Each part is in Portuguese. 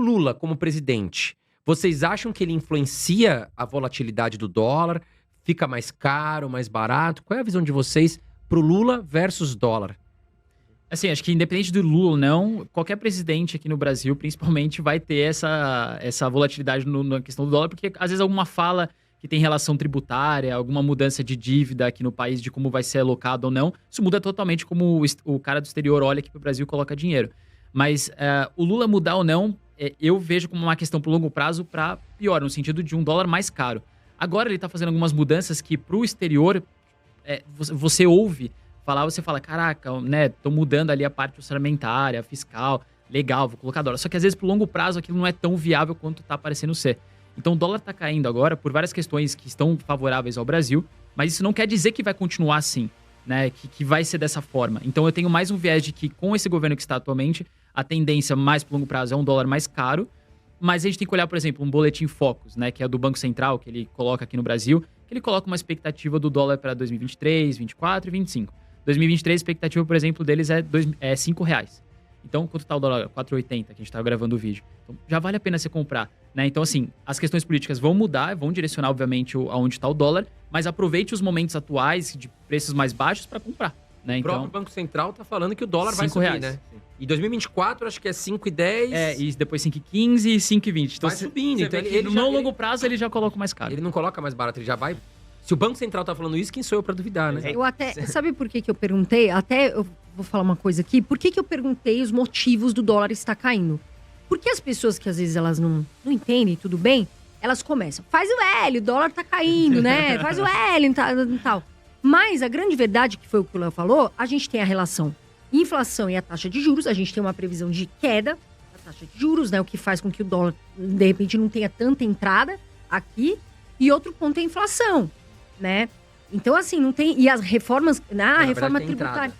Lula como presidente, vocês acham que ele influencia a volatilidade do dólar? Fica mais caro, mais barato? Qual é a visão de vocês pro Lula versus dólar? Assim, acho que independente do Lula ou não, qualquer presidente aqui no Brasil, principalmente, vai ter essa volatilidade na questão do dólar, porque às vezes alguma fala que tem relação tributária, alguma mudança de dívida aqui no país, de como vai ser alocado ou não, isso muda totalmente como o cara do exterior olha aqui pro Brasil e coloca dinheiro. Mas o Lula mudar ou não, eu vejo como uma questão pro longo prazo para pior, no sentido de um dólar mais caro. Agora ele tá fazendo algumas mudanças que pro exterior, você ouve falar, você fala, caraca, né, tô mudando ali a parte orçamentária, fiscal, legal, vou colocar dólar. Só que às vezes pro longo prazo aquilo não é tão viável quanto tá parecendo ser. Então o dólar tá caindo agora por várias questões que estão favoráveis ao Brasil, mas isso não quer dizer que vai continuar assim, né, que vai ser dessa forma. Então eu tenho mais um viés de que com esse governo que está atualmente, a tendência mais pro longo prazo é um dólar mais caro, mas a gente tem que olhar, por exemplo, um boletim Focus, né, que é do Banco Central, que ele coloca aqui no Brasil, que ele coloca uma expectativa do dólar para 2023, 2024 e 2025. 2023, a expectativa, por exemplo, deles é R$5. Então, quanto tá o dólar? 4,80, que a gente tá gravando o vídeo. Então, já vale a pena você comprar, né? Então, assim, as questões políticas vão mudar, vão direcionar, obviamente, aonde tá o dólar, mas aproveite os momentos atuais de preços mais baixos para comprar, né? O Então, próprio Banco Central tá falando que o dólar vai subir, R$5, né? E 2024, acho que é 5,10. e depois 5,15 e 5,20. Então, vai subindo. Então, no longo prazo, ele já coloca mais caro. Ele não coloca mais barato, ele já vai... Se o Banco Central tá falando isso, quem sou eu pra duvidar, né? Eu até... Sabe por que eu perguntei? Até eu vou falar uma coisa aqui. Por que eu perguntei os motivos do dólar estar caindo? Porque as pessoas que às vezes elas não entendem, tudo bem, elas começam. Faz o L, o dólar tá caindo, né? Faz o L e tal. Mas a grande verdade, que foi o que o Léo falou, a gente tem a relação inflação e a taxa de juros. A gente tem uma previsão de queda da taxa de juros, né? O que faz com que o dólar, de repente, não tenha tanta entrada aqui. E outro ponto é a inflação, né? Então, assim, não tem... E as reformas... A reforma tributária...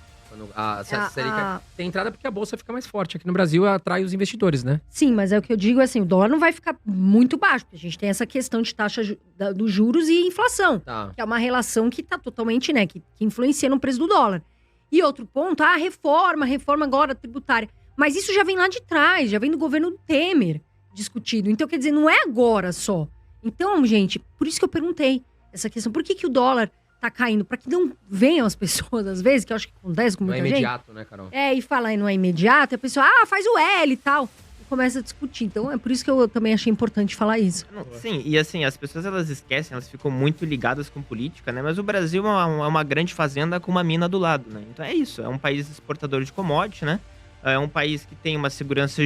Tem entrada porque a bolsa fica mais forte. Aqui no Brasil, atrai os investidores, né? Sim, mas é o que eu digo, assim, o dólar não vai ficar muito baixo. Porque a gente tem essa questão de taxa dos juros e inflação. Tá. Que é uma relação que tá totalmente, né? Que influencia no preço do dólar. E outro ponto, reforma agora tributária. Mas isso já vem lá de trás, já vem do governo do Temer discutido. Então, quer dizer, não é agora só. Então, gente, por isso que eu perguntei essa questão. Por que o dólar tá caindo? Para que não venham as pessoas, às vezes, que eu acho que acontece com muita gente. Não é imediato, né, Carol? E falar e não é imediato, e a pessoa, faz o L e tal. E começa a discutir. Então, é por isso que eu também achei importante falar isso. Sim, e assim, as pessoas, elas esquecem, elas ficam muito ligadas com política, né? Mas o Brasil é uma grande fazenda com uma mina do lado, né? Então é isso, é um país exportador de commodity, né? É um país que tem uma segurança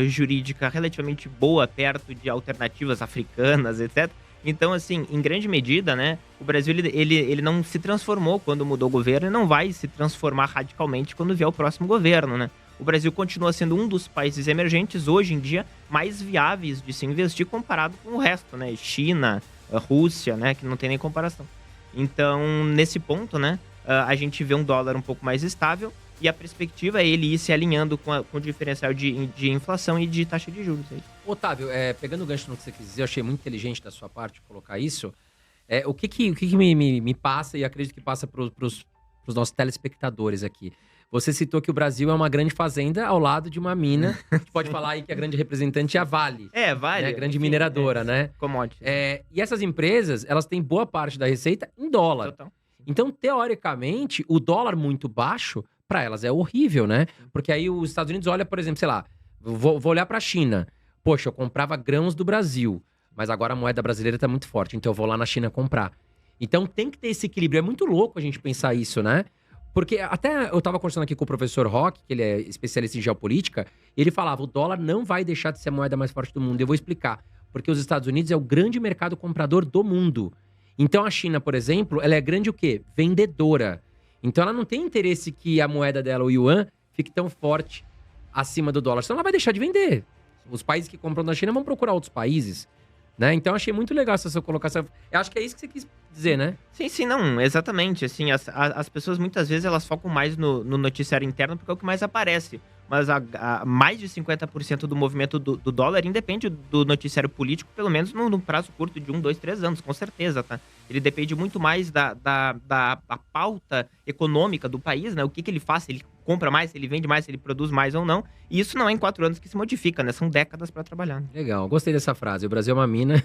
jurídica relativamente boa, perto de alternativas africanas, etc. Então, assim, em grande medida, né, o Brasil ele não se transformou quando mudou o governo e não vai se transformar radicalmente quando vier o próximo governo, né? O Brasil continua sendo um dos países emergentes, hoje em dia, mais viáveis de se investir comparado com o resto, né? China, Rússia, né, que não tem nem comparação. Então, nesse ponto, né, a gente vê um dólar um pouco mais estável e a perspectiva é ele ir se alinhando com o diferencial de inflação e de taxa de juros. Otávio, pegando o gancho no que você quis dizer, eu achei muito inteligente da sua parte colocar isso. O que me passa, e acredito que passa pros nossos telespectadores aqui. Você citou que o Brasil é uma grande fazenda ao lado de uma mina. A gente pode falar aí que a grande representante é a Vale. Vale. Né? A grande mineradora, né? Commodity. E essas empresas, elas têm boa parte da receita em dólar. Total. Então, teoricamente, o dólar muito baixo, para elas é horrível, né? Porque aí os Estados Unidos olham, por exemplo, sei lá, vou olhar para a China. Poxa, eu comprava grãos do Brasil, mas agora a moeda brasileira tá muito forte, então eu vou lá na China comprar. Então tem que ter esse equilíbrio. É muito louco a gente pensar isso, né? Porque até eu tava conversando aqui com o professor Roque, que ele é especialista em geopolítica, e ele falava, o dólar não vai deixar de ser a moeda mais forte do mundo. Eu vou explicar. Porque os Estados Unidos é o grande mercado comprador do mundo. Então a China, por exemplo, ela é grande o quê? Vendedora. Então ela não tem interesse que a moeda dela, o yuan, fique tão forte acima do dólar. Senão ela vai deixar de vender. Os países que compram da China vão procurar outros países, né? Então achei muito legal essa sua colocação. Eu acho que é isso que você quis dizer, né? Sim, não, exatamente. Assim, as pessoas muitas vezes elas focam mais no noticiário interno porque é o que mais aparece. Mas mais de 50% do movimento do dólar independe do noticiário político, pelo menos no prazo curto de 1, 2, 3 anos, com certeza, tá? Ele depende muito mais da pauta econômica do país, né? O que ele faz, se ele compra mais, se ele vende mais, se ele produz mais ou não. E isso não é em 4 anos que se modifica, né? São décadas para trabalhar. Legal, gostei dessa frase. O Brasil é uma mina.